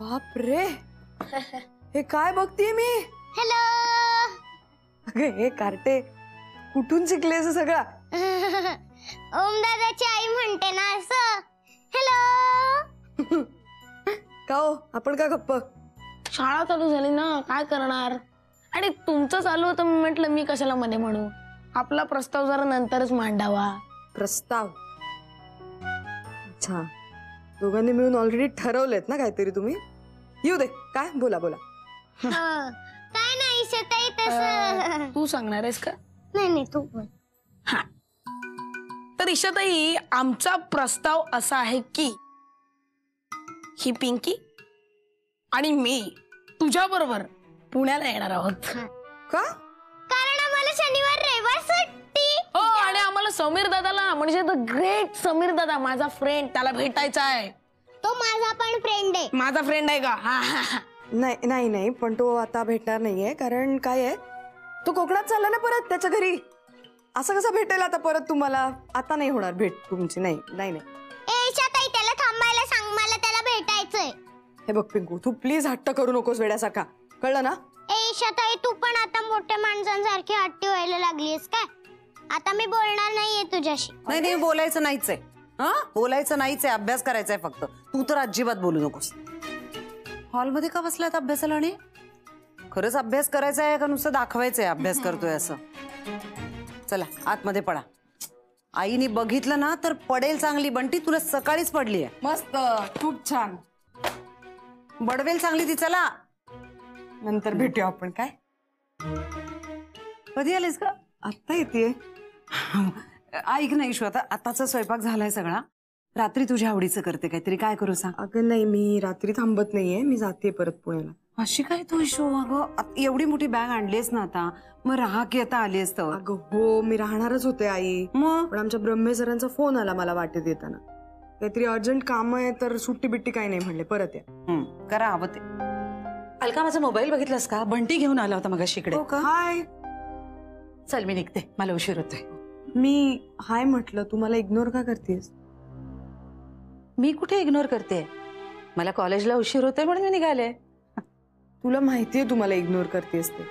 बाप रे, हे काय बघतीये मी? हॅलो. अगं हे कार्टे कुठून शिकलेस सगळं? ओम दादाची आई म्हणते ना असं. हॅलो. का हो, आपण का गप्प? शाळा चालू झाली ना, काय करणार? आणि तुमचं चालू होतं, मी म्हटलं मी कशाला मध्ये म्हणू, आपला प्रस्ताव जरा नंतरच मांडावा. प्रस्ताव? अच्छा, दोघांनी मिळून ऑलरेडी ठरवलेत ना काहीतरी तुम्ही? येऊ दे, काय बोला बोला. काय नाही ईशाताई तसं. तू सांगणार आहेस का? नाही तू बोल. हा, तर ईशाताई, आमचा प्रस्ताव असा आहे की ही पिंकी आणि मी तुझ्या बरोबर पुण्याला येणार आहोत. का? कारण आम्हाला शनिवार रविवार सुट्टी. हो, आणि आम्हाला समीर दादाला, म्हणजे द ग्रेट समीर दादा, माझा फ्रेंड, त्याला भेटायचा आहे. तो माझा पण फ्रेंड आहे. माझा फ्रेंड आहे का? नाही नाही नाही, पण तो आता भेटणार नाहीये. कारण काय आहे, तो कोकणात चालला ना परत त्याच्या घरी. असं कसं भेटेल आता परत तुम्हाला? आता नाही होणार भेट तुमची. नाही नाही नाही. ईशाताई, त्याला थांबायला सांग, मला त्याला भेटायचंय. हे बघ पिंकू, तू प्लीज हट्ट करू नकोस वेड्यासारखा, कळलं ना? ईशाताई, तू पण आता मोठ्या माणसांसारखी हट्टी व्हायला लागलीस काय? आता मी बोलणार नाहीये तुझ्याशी. नाही, बोलायचं नाहीच आहे. हा, बोलायचं नाहीच आहे, अभ्यास करायचा आहे फक्त. तू तर अजिबात बोलू नकोस. हॉलमध्ये का बसलात अभ्यासाला? आणि खरंच अभ्यास करायचा आहे का नुसतं दाखवायचंय अभ्यास करतोय असं? चला आतमध्ये पडा. आईने बघितलं ना तर पडेल चांगली. बंटी, तुला सकाळीच पडली आहे. मस्त, खूप छान. बडवेल चांगली ती. चला नंतर भेटूया आपण. काय कधी आलीस का? आता येते. ऐक ना ईशू, आताचा स्वयंपाक झालाय सगळा. रात्री तुझ्या आवडीचं करते काहीतरी. काय करू सांग? अगं नाही, मी रात्री थांबत नाहीये, मी जाते परत पुण्याला. अशी काय तू ईशू? अगं एवढी मोठी बॅग आणलीस ना आता, मग राहा की आता आली असतं. अगं हो, मी राहणारच होते आई. मग पण आमच्या ब्रह्मे सरांचा फोन आला मला वाटेत येताना. काहीतरी अर्जंट काम आहे, तर सुट्टी बिट्टी काही नाही म्हणले, परत या. करा हवं ते. अलका, माझा मोबाईल बघितलास का? बंटी घेऊन आला होता मगाशी इकडे. हाय. चल मी निघते, मला उशीर होतोय. मी हाय म्हटलं, तू मला इग्नोर का करतेस? मी कुठे इग्नोर करते? मला कॉलेजला उशीर होतोय म्हणून मी निघाले. तुला माहितीये तू मला इग्नोर करतेस ते.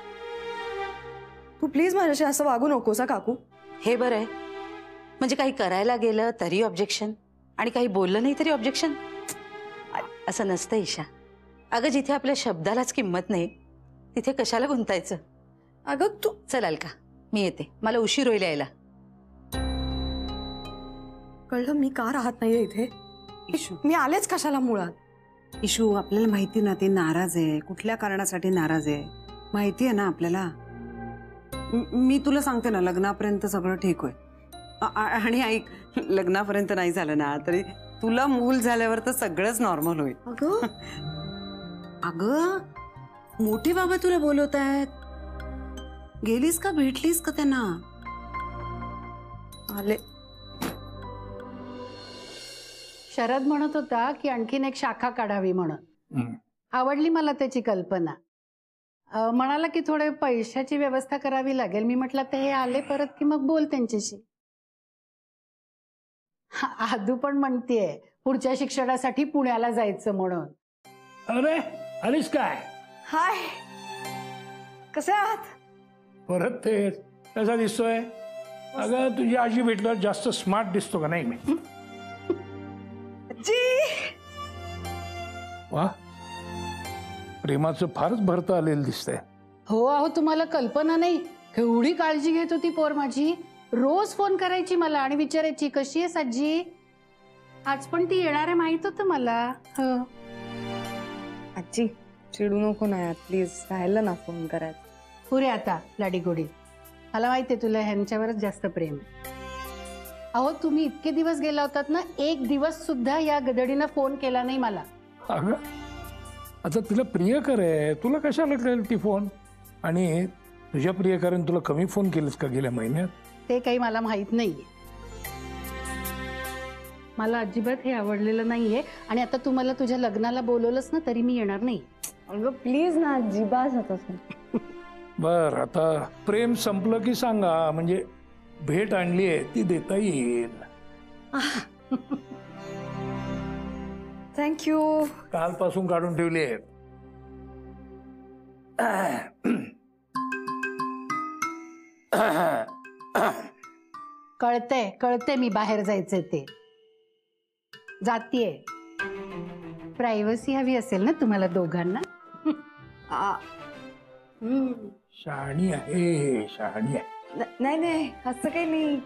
तू प्लीज माझ्याशी असं वागू नकोस काकू. हे बरं आहे, म्हणजे काही करायला गेलं तरी ऑब्जेक्शन, आणि काही बोललं नाही तरी ऑब्जेक्शन. असं नसतं ईशा. अगं जिथे आपल्या शब्दालाच किंमत नाही तिथे कशाला गुंतायचं? अगं तू चल अलका, मी येते, मला उशीर होईल यायला. कळलं मी का राहत नाहीये इथे? मी आलेच कशाला मुळात? इशू, आपल्याला माहिती ना ते नाराज आहे. कुठल्या कारणासाठी नाराज आहे माहिती आहे ना आपल्याला. मी तुला सांगते ना, लग्नापर्यंत सगळं ठीक होईल. आणि ऐक, लग्नापर्यंत नाही झालं ना तरी तुला मूल झाल्यावर तर सगळंच नॉर्मल होईल. अगं अगं मोठे बाबा तुला बोलवत आहेत. गेलीस का? भेटलीस का त्यांना? आले. शरद म्हणत होता की आणखीन एक शाखा काढावी म्हणून. आवडली मला त्याची कल्पना. म्हणाला की थोडे पैशाची व्यवस्था करावी लागेल. मी म्हटलं ते हे आले परत की मग बोल त्यांच्याशी. आदू पण म्हणतेय पुढच्या शिक्षणासाठी पुण्याला जायचं म्हणून. अरे आलीस काय? हाय, कसे आहात? परत तेच. कसा दिसतोय? अगं तुझी आजी भेटल्यावर जास्त स्मार्ट दिसतो का नाही मी? वा, प्रेमाचं फारच भरता आलेलं दिसतंय. हो अहो, तुम्हाला कल्पना नाही केवढी काळजी घेत होती पोर माझी. रोज फोन करायची मला आणि विचारायची कशी आहेस आजी. आज पण ती येणार आहे माहित होतं मला. आजी चिडू नको ना यार, प्लीज. राहिलं ना फोन करायचं. पुरे आता लाडीगोडी. मला माहितीये तुला ह्यांच्यावरच जास्त प्रेम आहे. अहो तुम्ही इतके दिवस गेला होतात ना, एक दिवस सुद्धा या गदडीनं फोन केला नाही मला. अगं आता तिला प्रियकर आहे, तुला कशाला करेल ती फोन? आणि तुझ्या प्रियकरांनी तुला कमी फोन केलेस का गेल्या महिन्यात? ते काही मला माहित नाहीये. मला अजिबात हे आवडलेलं नाहीये. आणि आता तू मला तुझ्या लग्नाला बोलवलंस ना तरी मी येणार नाही. अगं प्लीज ना, जिबास होतच. बर, आता प्रेम संपलं की सांगा, म्हणजे भेट आणली आहे ती देता येईल. थँक्यू. कालपासून काढून ठेवली आहे. कळते मी बाहेर जायचंय ते. जातीये. प्रायव्हसी हवी असेल ना तुम्हाला दोघांना. शहाणी आहे, शहाणी आहे. नाही असं काही नाही.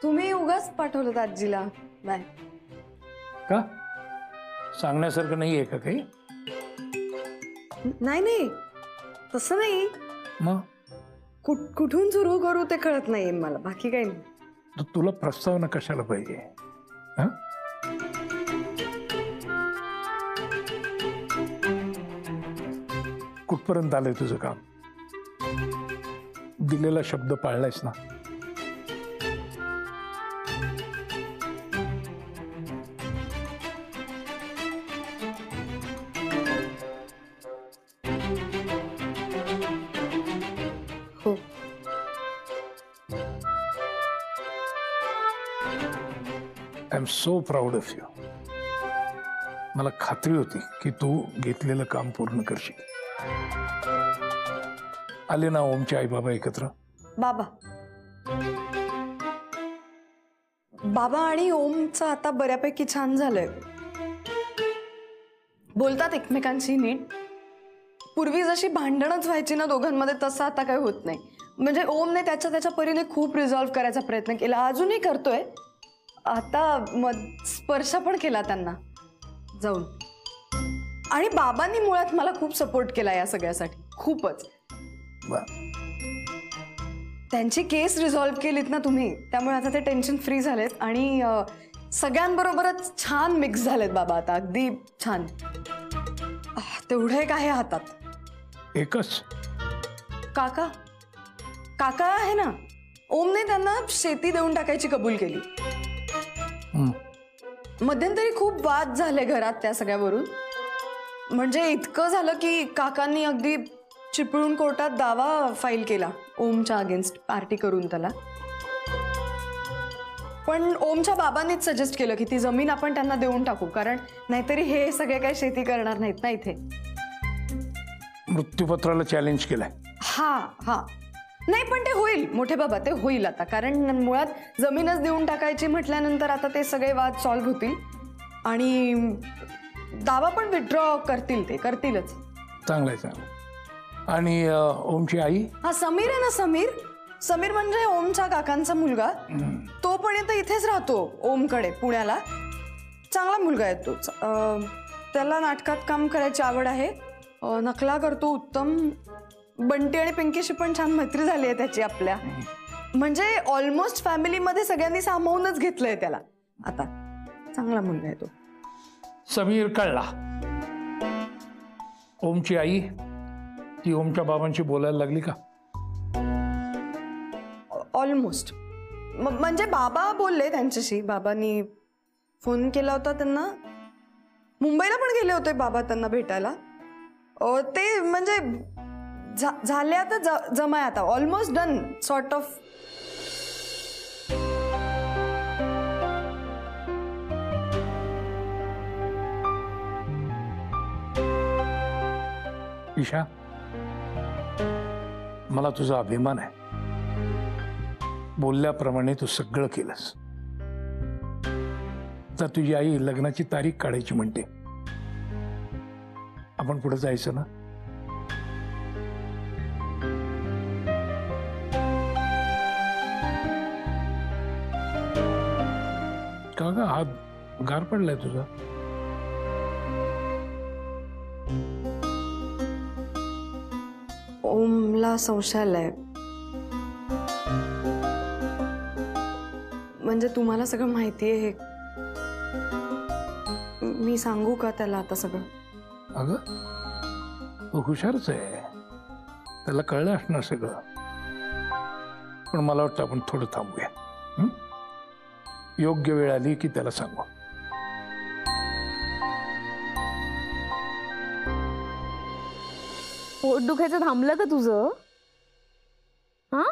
तुम्ही उगाच पाठवलं आजीला. नाही का सांगण्यासारखं नाही आहे का काही? नाही तसं नाही. मग कुठून सुरू करू ते कळत नाही मला. बाकी काही नाही. तर तुला प्रस्तावना कशाला पाहिजे? हा? कुठपर्यंत आलंय तुझं काम? दिलेला शब्द पाळलायस ना? हो. I am so proud of you. मला खात्री होती की तू घेतलेलं काम पूर्ण करशील. आले ना ओमचे आई बाबा एकत्र? बाबा आणि ओमचं आता बऱ्यापैकी छान झालंय. बोलतात एकमेकांशी नीट. पूर्वी जशी भांडणच व्हायची ना दोघांमध्ये, तसं आता काही होत नाही. म्हणजे ओमने त्याच्या परीने खूप रिझॉल्व्ह करायचा प्रयत्न केला, अजूनही करतोय. आता स्पर्श पण केला त्यांना जाऊन. आणि बाबांनी मुळात मला खूप सपोर्ट केला या सगळ्यासाठी, खूपच. त्यांची केस रिझॉल्व्ह केलीत ना तुम्ही, त्यामुळे आता ते टेन्शन फ्री झालेत आणि सगळ्यांबरोबरच छान मिक्स झालेत बाबा आता. अगदी छान. तेवढं एक आहे हातात. एकच काका आहे ना, ओमने त्यांना शेती देऊन टाकायची कबूल केली. मध्यंतरी खूप वाद झाले घरात त्या सगळ्यावरून. म्हणजे इतकं झालं की काकांनी अगदी चिपळूण कोर्टात दावा फाईल केला ओमच्या अगेन्स्ट, पार्टी करून त्याला. पण ओमच्या बाबांनीच सजेस्ट केलं की ती जमीन आपण त्यांना देऊन टाकू, कारण नाहीतरी हे सगळे काही शेती करणार नाहीत ना इथे. मृत्यूपत्राला चॅलेंज केलंय. हा नाही, पण ते होईल मोठे बाबा, ते होईल आता. कारण मुळात जमीनच देऊन टाकायची म्हटल्यानंतर आता ते सगळे वाद सॉल्व्ह होतील आणि दावा पण विथड्रॉ करतील, ते करतीलच. चांगलंय. आणि ओमची आई? हा समीर आहे ना, समीर म्हणजे ओमच्या काकांचा मुलगा. तो पण आता इथेच राहतो ओमकडे पुण्याला. चांगला मुलगा आहे तो. त्याला नाटकात काम करायची आवड आहे. नकला करतो उत्तम. बंटी आणि पिंकीशी पण छान मैत्री झाली आहे त्याची आपल्या. म्हणजे ऑलमोस्ट फॅमिलीमध्ये सगळ्यांनी सामावूनच घेतलंय त्याला आता. चांगला मुलगा आहे तो. समीर कळला. ओमची आई ती ओमच्या बाबांशी बोलायला लागली का? ऑलमोस्ट. म्हणजे बाबा बोलले त्यांच्याशी. बाबांनी फोन केला होता त्यांना. मुंबईला पण गेले होते बाबा त्यांना भेटायला. ते म्हणजे झाले आता, जमाय आता. Almost done sort of. Isha, मला तुझा अभिमान आहे. बोलल्याप्रमाणे तू सगळं केलंस. तर तुझी आई लग्नाची तारीख काढायची म्हणते. आपण पुढे जायचं ना? का ग, हात गार पडलाय तुझा? ओमला संशय आलाय. म्हणजे तुम्हाला सगळं माहिती आहे हे. मी सांगू का त्याला आता सगळं? अगं, तो हुशारच आहे. त्याला कळलं असणार सगळं. पण मला वाटतं आपण थोडं थांबूया. योग्य वेळ आली की त्याला सांगू. पोट दुखायचं थांबलं का तुझं? हा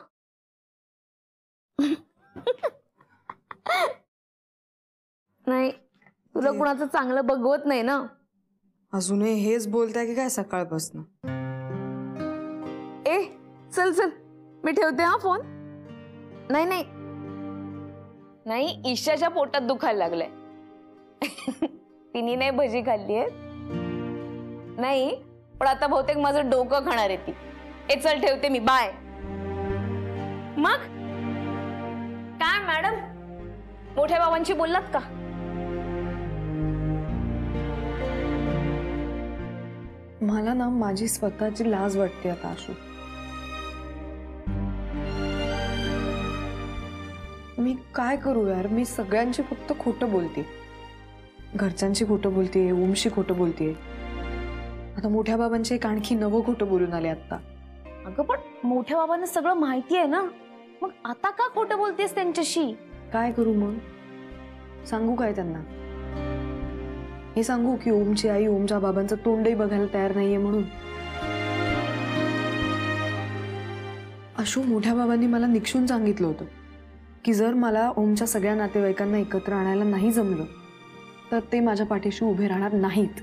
तुला कुणाचं चांगलं बघवत नाही ना. अजूनही हेच बोलताय की काय सकाळपासून? ए चल चल, मी ठेवते हा फोन. नाही नाही नाही, ईशाच्या पोटात दुखायला लागलंय. तिने नाही भजी खाल्ली आहे नाही, पण आता बहुतेक माझं डोकं खाणार आहे ती. ए चल ठेवते मी, बाय. मग काय मॅडम, मोठ्या बाबांशी बोललात का? मला ना माझी स्वतःची लाज वाटते आता आशू. मी काय करू यार? मी सगळ्यांची फक्त खोटं बोलते, घरच्यांची खोटं बोलते, ओमशी खोटं बोलते, आता मोठ्या बाबांचे एक आणखी नवं खोटं बोलून आले आता. अगं पण मोठ्या बाबांना सगळं माहिती आहे ना, मग आता का खोटं बोलतेस त्यांच्याशी? काय करू मग? सांगू काय त्यांना? हे सांगू की ओमची आई ओमच्या बाबांचं तोंडही बघायला तयार नाहीये म्हणून? आशू, मोठ्या बाबांनी मला निक्षून सांगितलं होतं की जर मला ओमच्या सगळ्या नातेवाईकांना एकत्र आणायला नाही जमलं तर ते माझ्या पाठीशी उभे राहणार नाहीत.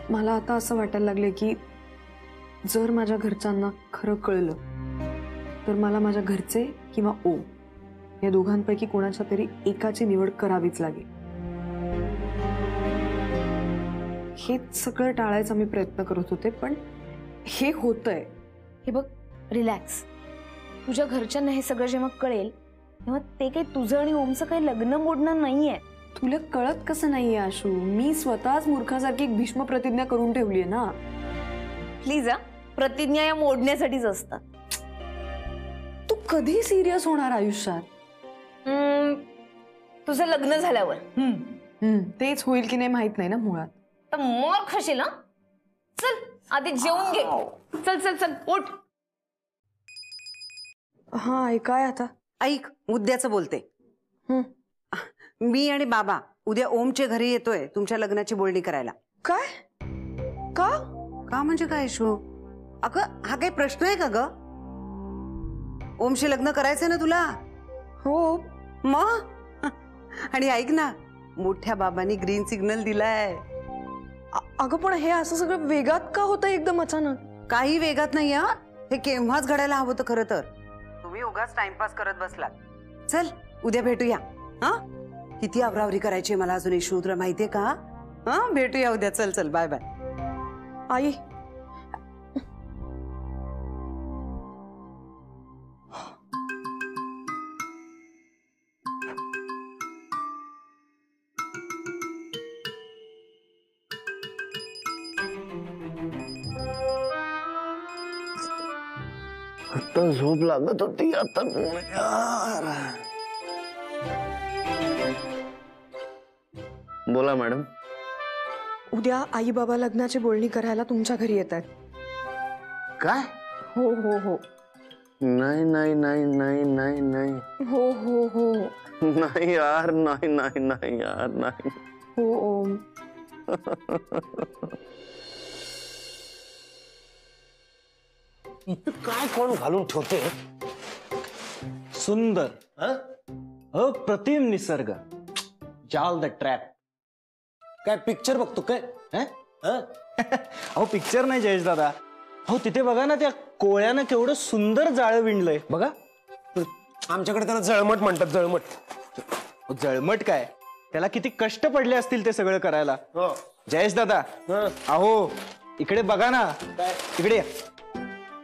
मला आता असं वाटायला लागले की जर माझ्या घरच्यांना खरं कळलं तर मला माझ्या घरचे किंवा ओम या दोघांपैकी कोणाच्या तरी एकाची निवड करावीच लागेल. हेच सगळं टाळायचा मी प्रयत्न करत होते, पण हे होतंय. हे बघ, रिलॅक्स. तुझ्या घरच्यांना हे सगळं जेव्हा कळेल तेव्हा ते काही तुझं आणि ओमचं काही लग्न मोडणार नाहीये. तुला कळत कसं नाहीये आशू? मी स्वतःच मूर्खासारखी एक भीष्म प्रतिज्ञा करून ठेवली आहे ना. प्लीज हा, प्रतिज्ञा या मोडण्यासाठीच असतात. तू कधी सिरियस होणार आयुष्यात? तुझं लग्न झाल्यावर. तेच होईल की नाही माहित नाही ना मुळात. तर मग खाशील ना. चल आधी जेवून घे. चल चल चल उठ. हा, काय आता? ऐक, उद्याचं बोलते. मी आणि बाबा उद्या ओमच्या घरी येतोय तुमच्या लग्नाची बोलणी करायला. काय? का? का म्हणजे काय शो? अगं हा काही प्रश्न आहे का ग? ओमशी लग्न करायचंय ना तुला? हो. मग आणि ऐक ना, मोठ्या बाबांनी ग्रीन सिग्नल दिलाय. अगं पण हे असं सगळं वेगात का होतं एकदम अचानक? काही वेगात नाही हा, हे केव्हाच घडायला हवं होतं खरं तर. तुम्ही उगाच टाइमपास करत बसलात. चल उद्या भेटूया. हा, किती आवरावरी करायची मला अजून इशू, तुला माहितीये का? हा, भेटूया उद्या. चल चल, बाय बाय. आई, आता झोप लागत होती आता यार. बोला मॅडम. उद्या आई बाबा लग्नाची बोलणी करायला तुमच्या घरी येतात. काय? हो हो हो. नाही नाही नाही नाही नाही नाही. हो हो हो. नाही यार, नाही नाही नाही यार, नाही. हो ओम. इथं काय कोण घालून ठेवते? सुंदर, अप्रतिम निसर्ग, जाल द ट्रॅप. काय पिक्चर बघतो काय? अहो पिक्चर नाही जयेश दादा. अहो तिथे बघा ना, त्या कोळ्यानं केवढं सुंदर जाळं विणलंय बघा. आमच्याकडे त्याला जळमट म्हणतात. जळमट. जळमट काय, त्याला किती कष्ट पडले असतील ते सगळं करायला. जयेश दादा, अहो इकडे बघा ना, इकडे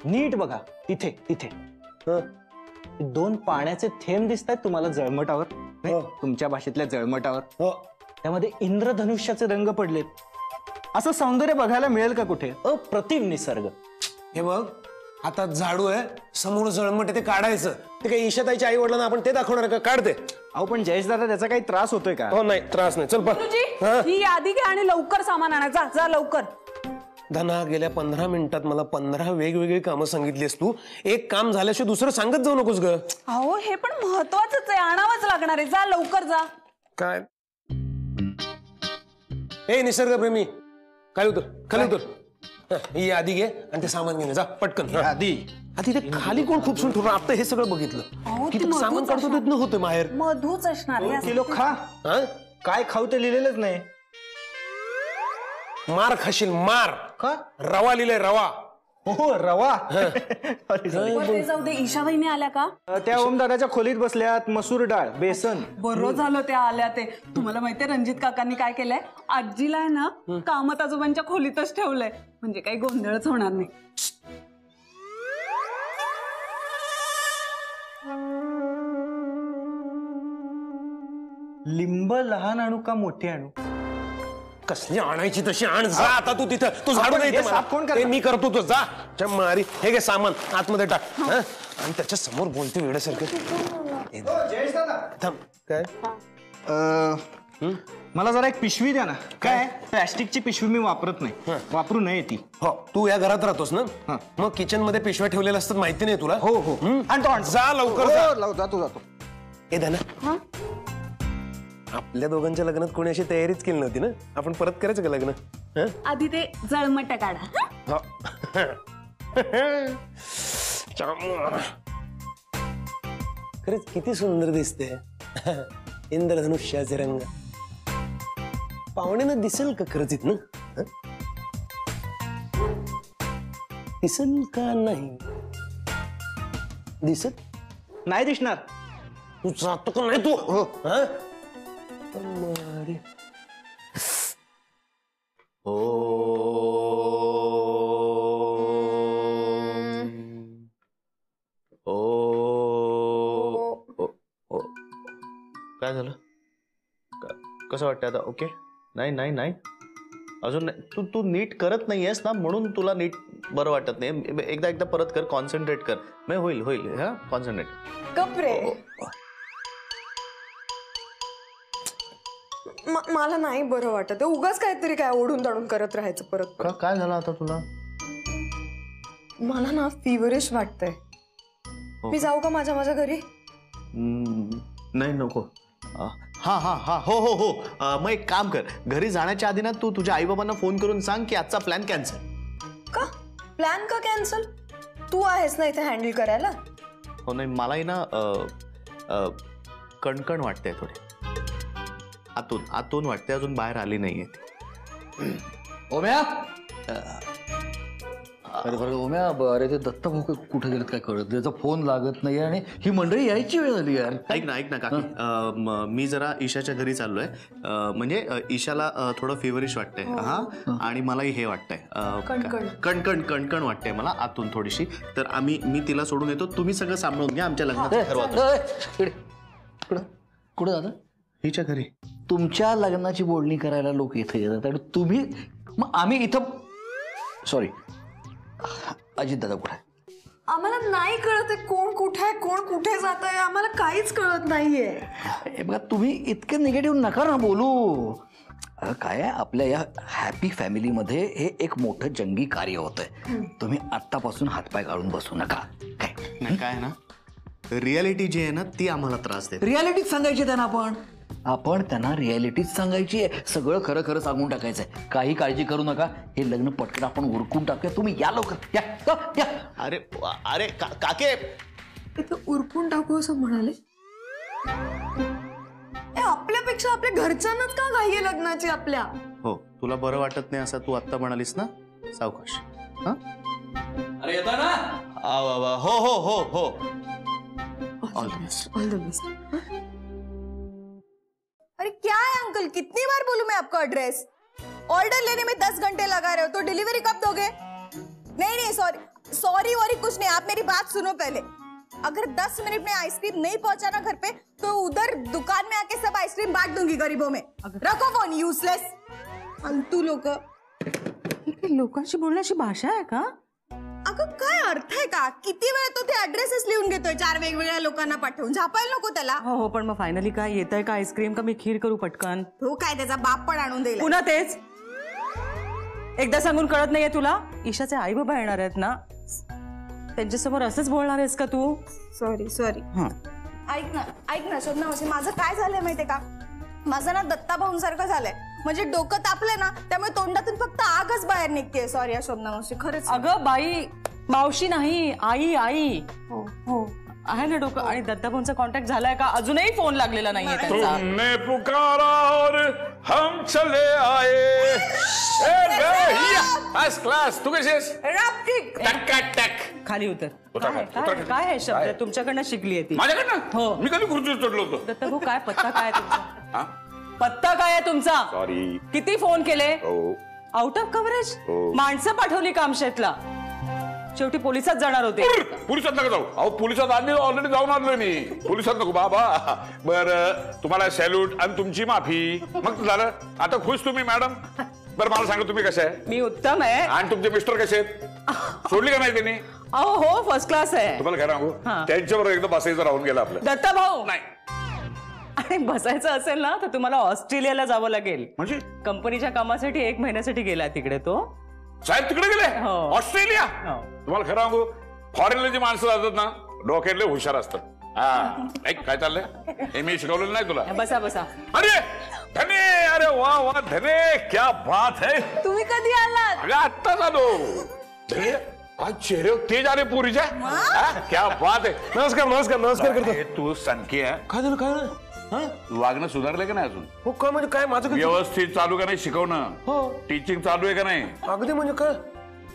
नीट बघा. तिथे तिथे 2 पाण्याचे थेंब दिसत आहेत तुम्हाला जळमटावर, तुमच्या भाषेतल्या जळमटावर. त्यामध्ये इंद्रधनुष्याचे रंग पडलेत. असं सौंदर्य बघायला मिळेल का कुठे? अप्रतिम निसर्ग. हे बघ, हातात झाडू आहे, समोर जळमट आहे, ते काढायचं. ते काही ईशाताईच्या आई वडिलांना आपण ते दाखवणार का? काढते. अहो पण जयेश दादा, त्याचा काही त्रास होतोय का? हो नाही, त्रास नाही. चल ही यादी घ्या आणि लवकर सामान आणा. जा जा लवकर. धना, गेल्या 15 मिनिटात मला 15 वेगवेगळी कामं सांगितलीस तू. एक काम झाल्याशिवाय दुसरं सांगत जाऊ नकोस ग. अहो हे पण महत्वाचंच आहे, आणावंच लागणार आहे. जा लवकर जा. काय? ए निसर्गप्रेमी, खाली उतर, खाली उतर. ही आधी घे आणि ते सामान घेऊन जा पटकन. आधी आधी ते खाली कोण खूपसून ठेवलं आता हे सगळं बघितलं की सामान काढतो देत नव्हतं बाहेर. मधूच असणार हे. किलो खा. काय खाऊ ते लिहिलेलंच नाही. मार खाशील मार. का? रवा लिहिलंय रवा. हो रवा. जाऊ दे. ईशाबाईने आल्या का? त्या ओमदादाच्या खोलीत बसल्यात. मसूर डाळ बेसन. बरं झालं त्या आल्या ते. तुम्हाला माहितीये रणजित काकांनी काय केलंय? आजीला आहे ना कामत आजोबांच्या खोलीतच ठेवलंय, म्हणजे काही गोंधळच होणार नाही. लिंब लहान आणू का मोठे आणू? कसली आणायची तशी आण. जा आता तू तिथं. तू झाडू हे नाही साफ कोण करणार? ते मी करतो. तो जा मारी. हे घे सामान आतमध्ये टाक. आणि त्याच्या समोर बोलते वेड्यासारखं. जयेश दादा थांब. काय मला जरा एक पिशवी द्या ना. काय प्लॅस्टिकची पिशवी मी वापरत नाही. वापरू नये ती. हो तू या घरात राहतोस ना. मग किचन मध्ये पिशव्या ठेवलेल्या असतात माहिती नाही तुला? हो हो. आणि तो जा लवकर जा. जातो. ए धना, आपल्या दोघांच्या लग्नात कोणी अशी तयारीच केली नव्हती ना. आपण परत करायचं का लग्न? आधी ते जळमट काढा. खरंच किती सुंदर दिसते. इंद्रधनुष्याचे रंग. पाहुण्यानं दिसेल का खरंच इथनं? दिसेल का नाही? दिसत नाही दिसणार. तू जातो का नाही तू? काय झालं? कसं वाटतं आता? ओके. नाही अजून तू नीट करत नाहीयेस ना, म्हणून तुला नीट बरं वाटत नाही. एकदा परत कर. कॉन्सन्ट्रेट कर. मग होईल. हा कॉन्सन्ट्रेट. कपरे मला नाही बरं वाटत. उगाच काहीतरी काय ओढून दाडून करत राहायचं परत. काय झालं आता तुला? मला ना फिवरिश वाटतंय. मी जाऊ का माझ्या घरी? नाही नको. हा हो. मग एक काम कर. घरी जाण्याच्या आधी ना तू तुझ्या आई बाबांना फोन करून सांग की आजचा प्लॅन कॅन्सल. का? प्लॅन का कॅन्सल? तू आहेस ना इथे हँडल करायला. हो नाही मलाही ना कणकण वाटते थोडी. आतून वाटते. अजून बाहेर आली नाहीये. ओम्या ओम्या अरे ते दत्ता भाऊ कुठे गेलेत काय कळत. त्याचा फोन लागत नाही आणि ही मंडळी यायची वेळ झाली यार. ऐक ना काकी, मी जरा ईशाच्या घरी चाललोय. म्हणजे ईशाला थोडं फेवरिश वाटतंय. हा आणि मलाही हे वाटतंय. कणकण वाटतंय मला आतून थोडीशी. तर मी तिला सोडून येतो. तुम्ही सगळं सांभाळून घ्या. आमच्या लग्नाचं ठरवा. कुठं दादा? हिच्या घरी. तुमच्या लग्नाची बोलणी करायला लोक इथे येतात आणि तुम्ही मग आम्ही इथं. सॉरी अजित दादा कुठे? आम्हाला नाही कळत आहे कोण कुठे आहे, कोण कुठे जात आहे. आम्हाला काहीच कळत नाहीये. बघा तुम्ही इतके निगेटिव्ह नका ना बोलू. काय आहे आपल्या या हॅपी फॅमिलीमध्ये हे एक मोठं जंगी कार्य होतंय. तुम्ही आत्तापासून हातपाय काढून बसू नका. काय ना रियालिटी जी आहे ना ती आम्हाला त्रास देते. रियालिटीच सांगायची त्यांना. आपण त्यांना रियालिटीच सांगायची आहे. सगळं खरं सांगून टाकायचंय. काही काळजी करू नका. हे लग्न पटकन आपण उरकून टाकूया. तुम्ही या लवकर या. अरे काके इथं उरकून टाकू असं म्हणाले. आपल्यापेक्षा आपल्या घरच्यांनाच का घाई आहे लग्नाची आपल्या? हो तुला बरं वाटत नाही असं तू आत्ता म्हणालीस ना. सावकाश. अरे येता ना. हो ऑल द बेस्ट. अरे क्या है अंकल, कितनी बार बोलूं मैं आपको एड्रेस? ऑर्डर लेने में 10 घंटे लगा रहे हो तो डिलीवरी कब दोगे? नहीं सॉरी वॉरी कुछ नहीं. आप मेरी बात सुनो पहले. अगर 10 मिनट में आइसक्रीम नहीं पहुंचाना घर पे तो उधर दुकान में आके सब आइसक्रीम बांट दूंगी गरीबों में. रखो फोन. यूजलेस अंतू लोकांशी बोलण्याची भाषा आहे का? अगं काय अर्थ आहे का? किती वेळ तो ते ऍड्रेसेस लिहून घेतोय 4 वेगवेगळ्या लोकांना पाठवून. झापायला नको त्याला. हो पण मग फायनली काय येत आहे का? आईस्क्रीम का मी खीर करू पटकन? तो काय त्याचा बाप पण आणून देईल. पुन्हा तेच एकदा सांगून कळत नाहीये तुला? ईशाचे आई बाबा येणार आहेत ना, त्यांच्यासमोर असंच बोलणार आहेस का तू? सॉरी. ऐक ना शोभना मावशी, माझं काय झालंय माहितीये का? माझं ना दत्ता भाऊंसारखं झालंय. म्हणजे डोकं तापलंय ना त्यामुळे तोंडातून फक्त आगच बाहेर निघते. सॉरी शोभना मावशी, खरंच. अगं बाई, मावशी नाही, आई आई हो हो आहे ना डोकं. आणि दत्ताभाऊंचा कॉन्टॅक्ट झालाय का? अजूनही फोन लागलेला नाहीये त्यांचा. तुमने पुकारा और हम चले आए. First class. तू कशी आहेस? खाली उतर. उतर, काय- उतर, काय उतर. काय आहे शब्द? तुमच्याकडनं शिकली आहे ती. माझ्याकडनं? हो. मी कधी खुर्चीवर चढलो होतो? दत्ताभाऊ काय पत्ता काय आहे तुमचा? हा? पत्ता काय आहे तुमचा? सॉरी. किती फोन केले? हो. Out of coverage. हो. माणसं पाठवली कामशेतला. शेवटी पोलिसात जाणार होते. पोलिसात नका जाऊ. अहो पोलिसात ऑलरेडी जाऊन आलोय मी. पोलिसात नको बाबा. बरं तुम्हाला सॅल्यूट आणि तुमची माफी. मग झालं. आता खुश तुम्ही मॅडम? बरं मला सांगा तुम्ही कसे आहे? मी उत्तम आहे. आणि तुमचे मिस्टर कसे आहेत? सोडली का नाही त्यांनी? अहो हो, फर्स्ट क्लास आहे. तुम्हाला काय सांगू, हा. त्यांच्याबरोबर एकदम बसायचं राहून गेलं आपलं. दत्ता भाऊ नाही आणि बसायचं असेल ना तर तुम्हाला ऑस्ट्रेलियाला जावं लागेल. म्हणजे कंपनीच्या कामासाठी 1 महिन्यासाठी गेला तिकडे तो. साहेब तिकडे गेले? हो. ऑस्ट्रेलिया? हो. तुम्हाला खरं सांगू, फॉरेनला जी माणसं जातात ना डोक्यातले हुशार असतात. हा ऐक काय चाललंय हे मी शिकवलेलं नाही तुला. बसा बसा. अरे धने, अरे वा वा धने, क्या बात है. तुम्ही कधी आलात? अगं आत्ताच आलो. धने, आज चेहरे तेज आले पुरीच्या. हा, क्या बात आहे. नमस्कार नमस्कार नमस्कार करतो. अरे, तू सनकी आहे. काय झालं काय झालं? हा? वागणं सुधारलं का नाही अजून? हो काय म्हणजे काय माझं काय? व्यवस्थित चालू का नाही शिकवणं? हो. टीचिंग चालू आहे का नाही? अगदी म्हणजे काय?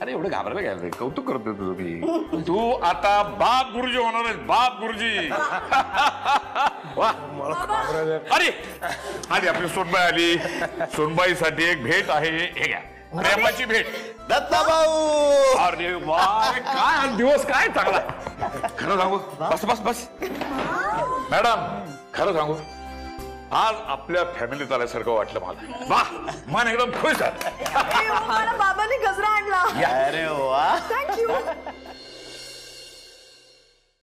अरे एवढं घाबरायला घ्यायला रे. कौतुक करतोय तुझं मी. तू आता बाप गुरुजी होणार आहेस. बाप गुरुजी. वा. अरे आधी आपली सोनबाई आली. सोनबाईसाठी एक भेट आहे. हे घ्या प्रेमाची भेट. दत्ता भाऊ. अरे वा काय आज दिवस काय चांगला. खरं सांगू बस बस बस मॅडम खरं सांगू आज आपल्या फॅमिलीत आल्यासारखं वाटलं मला. वा मन एकदम खुश आहे. बाबांनी गजरा आणला. अरे वा. थँक्यू.